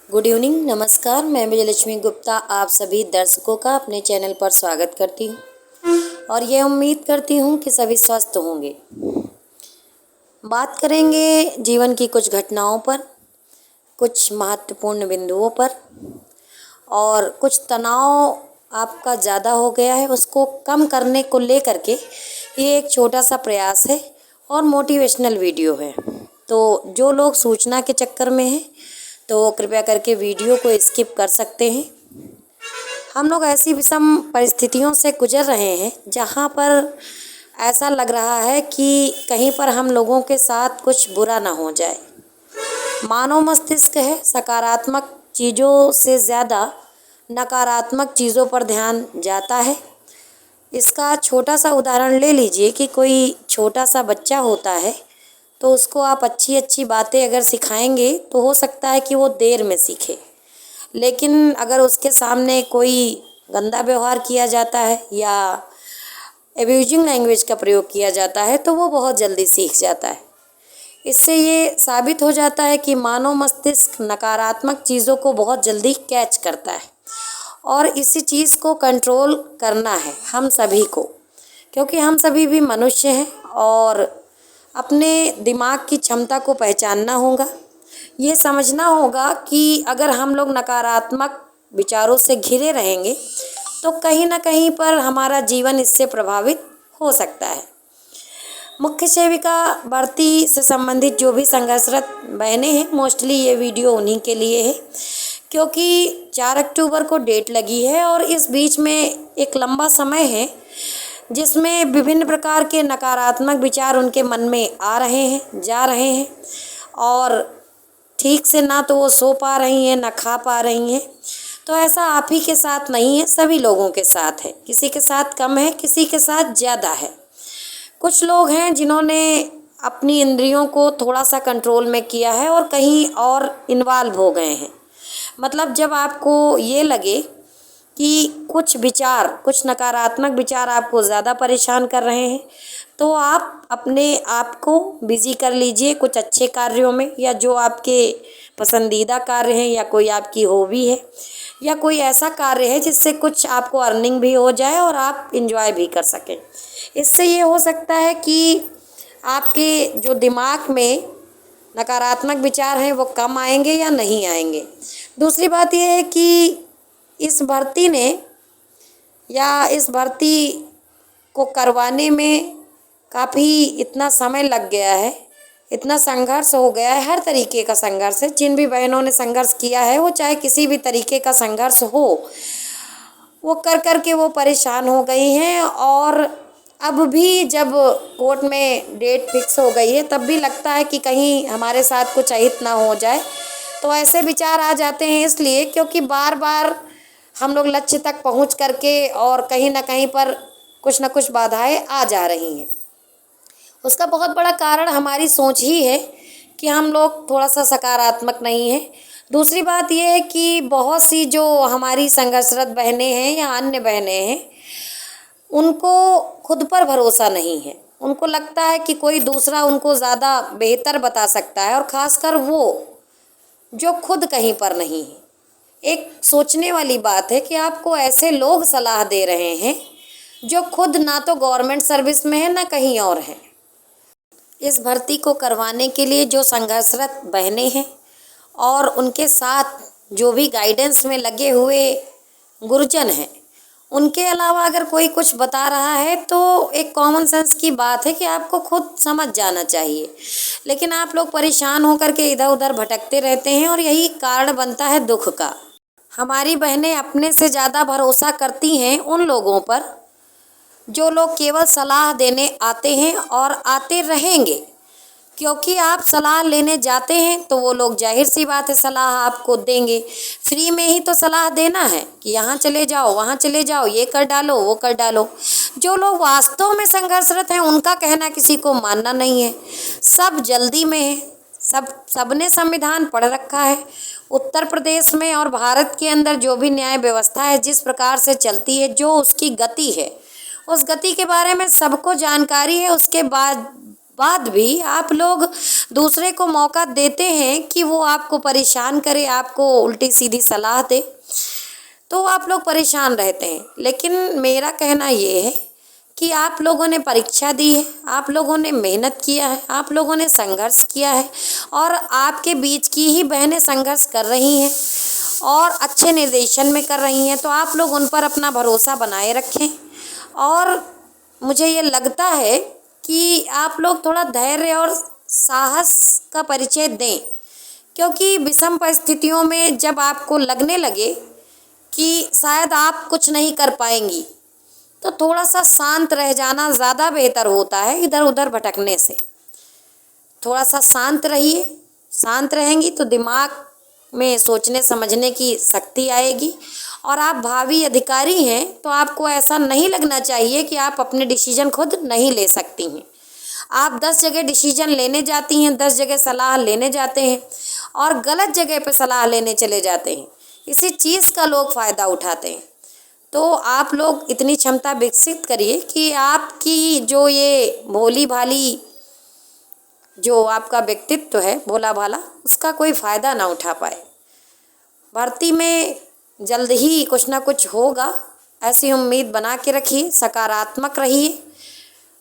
Good evening, नमस्कार। मैं विजयलक्ष्मी गुप्ता आप सभी दर्शकों का अपने चैनल पर स्वागत करती हूँ और ये उम्मीद करती हूँ कि सभी स्वस्थ होंगे। बात करेंगे जीवन की कुछ घटनाओं पर, कुछ महत्वपूर्ण बिंदुओं पर और कुछ तनाव आपका ज़्यादा हो गया है उसको कम करने को लेकर के ये एक छोटा सा प्रयास है और मोटिवेशनल वीडियो है। तो जो लोग सूचना के चक्कर में हैं तो कृपया करके वीडियो को स्किप कर सकते हैं। हम लोग ऐसी विषम परिस्थितियों से गुजर रहे हैं जहाँ पर ऐसा लग रहा है कि कहीं पर हम लोगों के साथ कुछ बुरा ना हो जाए। मानव मस्तिष्क है, सकारात्मक चीज़ों से ज़्यादा नकारात्मक चीज़ों पर ध्यान जाता है। इसका छोटा सा उदाहरण ले लीजिए कि कोई छोटा सा बच्चा होता है तो उसको आप अच्छी अच्छी बातें अगर सिखाएंगे तो हो सकता है कि वो देर में सीखे, लेकिन अगर उसके सामने कोई गंदा व्यवहार किया जाता है या एब्यूजिंग लैंग्वेज का प्रयोग किया जाता है तो वो बहुत जल्दी सीख जाता है। इससे ये साबित हो जाता है कि मानव मस्तिष्क नकारात्मक चीज़ों को बहुत जल्दी कैच करता है और इसी चीज़ को कंट्रोल करना है हम सभी को, क्योंकि हम सभी भी मनुष्य हैं और अपने दिमाग की क्षमता को पहचानना होगा। ये समझना होगा कि अगर हम लोग नकारात्मक विचारों से घिरे रहेंगे तो कहीं ना कहीं पर हमारा जीवन इससे प्रभावित हो सकता है। मुख्य सेविका भर्ती से संबंधित जो भी संघर्षरत बहनें हैं, मोस्टली ये वीडियो उन्हीं के लिए है, क्योंकि 4 अक्टूबर को डेट लगी है और इस बीच में एक लंबा समय है जिसमें विभिन्न प्रकार के नकारात्मक विचार उनके मन में आ रहे हैं, जा रहे हैं और ठीक से ना तो वो सो पा रही हैं ना खा पा रही हैं। तो ऐसा आप ही के साथ नहीं है, सभी लोगों के साथ है। किसी के साथ कम है, किसी के साथ ज़्यादा है। कुछ लोग हैं जिन्होंने अपनी इंद्रियों को थोड़ा सा कंट्रोल में किया है और कहीं और इन्वॉल्व हो गए हैं। मतलब जब आपको ये लगे कि कुछ विचार, कुछ नकारात्मक विचार आपको ज़्यादा परेशान कर रहे हैं तो आप अपने आप को बिज़ी कर लीजिए कुछ अच्छे कार्यों में, या जो आपके पसंदीदा कार्य हैं, या कोई आपकी हॉबी है, या कोई ऐसा कार्य है जिससे कुछ आपको अर्निंग भी हो जाए और आप इंजॉय भी कर सकें। इससे ये हो सकता है कि आपके जो दिमाग में नकारात्मक विचार हैं वो कम आएंगे या नहीं आएंगे। दूसरी बात यह है कि इस भर्ती ने या इस भर्ती को करवाने में काफ़ी इतना समय लग गया है, इतना संघर्ष हो गया है। हर तरीके का संघर्ष है। जिन भी बहनों ने संघर्ष किया है, वो चाहे किसी भी तरीके का संघर्ष हो, वो कर कर के वो परेशान हो गई हैं। और अब भी जब कोर्ट में डेट फिक्स हो गई है तब भी लगता है कि कहीं हमारे साथ कुछ अहित ना हो जाए। तो ऐसे विचार आ जाते हैं इसलिए क्योंकि बार बार हम लोग लक्ष्य तक पहुंच करके और कहीं ना कहीं पर कुछ ना कुछ बाधाएं आ जा रही हैं। उसका बहुत बड़ा कारण हमारी सोच ही है कि हम लोग थोड़ा सा सकारात्मक नहीं हैं। दूसरी बात यह है कि बहुत सी जो हमारी संघर्षरत बहनें हैं या अन्य बहनें हैं, उनको खुद पर भरोसा नहीं है। उनको लगता है कि कोई दूसरा उनको ज़्यादा बेहतर बता सकता है, और ख़ासकर वो जो खुद कहीं पर नहीं है। एक सोचने वाली बात है कि आपको ऐसे लोग सलाह दे रहे हैं जो खुद ना तो गवर्नमेंट सर्विस में है ना कहीं और है। इस भर्ती को करवाने के लिए जो संघर्षरत बहनें हैं और उनके साथ जो भी गाइडेंस में लगे हुए गुरुजन हैं, उनके अलावा अगर कोई कुछ बता रहा है तो एक कॉमन सेंस की बात है कि आपको खुद समझ जाना चाहिए। लेकिन आप लोग परेशान होकर के इधर उधर भटकते रहते हैं और यही कारण बनता है दुख का। हमारी बहनें अपने से ज़्यादा भरोसा करती हैं उन लोगों पर जो लोग केवल सलाह देने आते हैं और आते रहेंगे, क्योंकि आप सलाह लेने जाते हैं तो वो लोग जाहिर सी बात है सलाह आपको देंगे। फ्री में ही तो सलाह देना है कि यहाँ चले जाओ, वहाँ चले जाओ, ये कर डालो, वो कर डालो। जो लोग वास्तव में संघर्षरत हैं उनका कहना किसी को मानना नहीं है। सब जल्दी में है। सबने संविधान पढ़ रखा है। उत्तर प्रदेश में और भारत के अंदर जो भी न्याय व्यवस्था है, जिस प्रकार से चलती है, जो उसकी गति है, उस गति के बारे में सबको जानकारी है। उसके बाद बाद भी आप लोग दूसरे को मौका देते हैं कि वो आपको परेशान करे, आपको उल्टी सीधी सलाह दे, तो आप लोग परेशान रहते हैं। लेकिन मेरा कहना ये है कि आप लोगों ने परीक्षा दी है, आप लोगों ने मेहनत किया है, आप लोगों ने संघर्ष किया है और आपके बीच की ही बहनें संघर्ष कर रही हैं और अच्छे निर्देशन में कर रही हैं, तो आप लोग उन पर अपना भरोसा बनाए रखें। और मुझे ये लगता है कि आप लोग थोड़ा धैर्य और साहस का परिचय दें, क्योंकि विषम परिस्थितियों में जब आपको लगने लगे कि शायद आप कुछ नहीं कर पाएंगी, तो थोड़ा सा शांत रह जाना ज़्यादा बेहतर होता है इधर उधर भटकने से। थोड़ा सा शांत रहिए, शांत रहेंगी तो दिमाग में सोचने समझने की शक्ति आएगी। और आप भावी अधिकारी हैं तो आपको ऐसा नहीं लगना चाहिए कि आप अपने डिसीजन खुद नहीं ले सकती हैं। आप 10 जगह डिसीजन लेने जाती हैं, 10 जगह सलाह लेने जाते हैं और गलत जगह पे सलाह लेने चले जाते हैं। इसी चीज़ का लोग फ़ायदा उठाते हैं। तो आप लोग इतनी क्षमता विकसित करिए कि आपकी जो ये भोली भाली जो आपका व्यक्तित्व है भोला भाला, उसका कोई फ़ायदा ना उठा पाए। भर्ती में जल्द ही कुछ ना कुछ होगा, ऐसी उम्मीद बना के रखिए, सकारात्मक रहिए,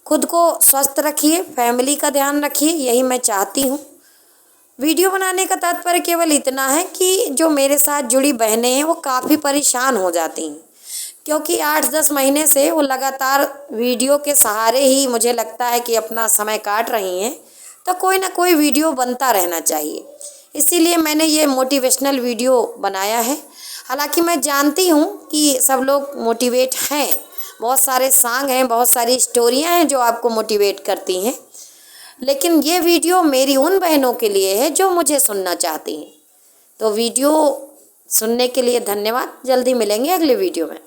खुद को स्वस्थ रखिए, फैमिली का ध्यान रखिए, यही मैं चाहती हूँ। वीडियो बनाने का तात्पर्य केवल इतना है कि जो मेरे साथ जुड़ी बहनें हैं वो काफ़ी परेशान हो जाती हैं, क्योंकि 8-10 महीने से वो लगातार वीडियो के सहारे ही मुझे लगता है कि अपना समय काट रही हैं। तो कोई ना कोई वीडियो बनता रहना चाहिए, इसीलिए मैंने ये मोटिवेशनल वीडियो बनाया है। हालांकि मैं जानती हूँ कि सब लोग मोटिवेट हैं, बहुत सारे सॉन्ग हैं, बहुत सारी स्टोरियाँ हैं जो आपको मोटिवेट करती हैं, लेकिन ये वीडियो मेरी उन बहनों के लिए है जो मुझे सुनना चाहती हैं। तो वीडियो सुनने के लिए धन्यवाद। जल्दी मिलेंगे अगले वीडियो में।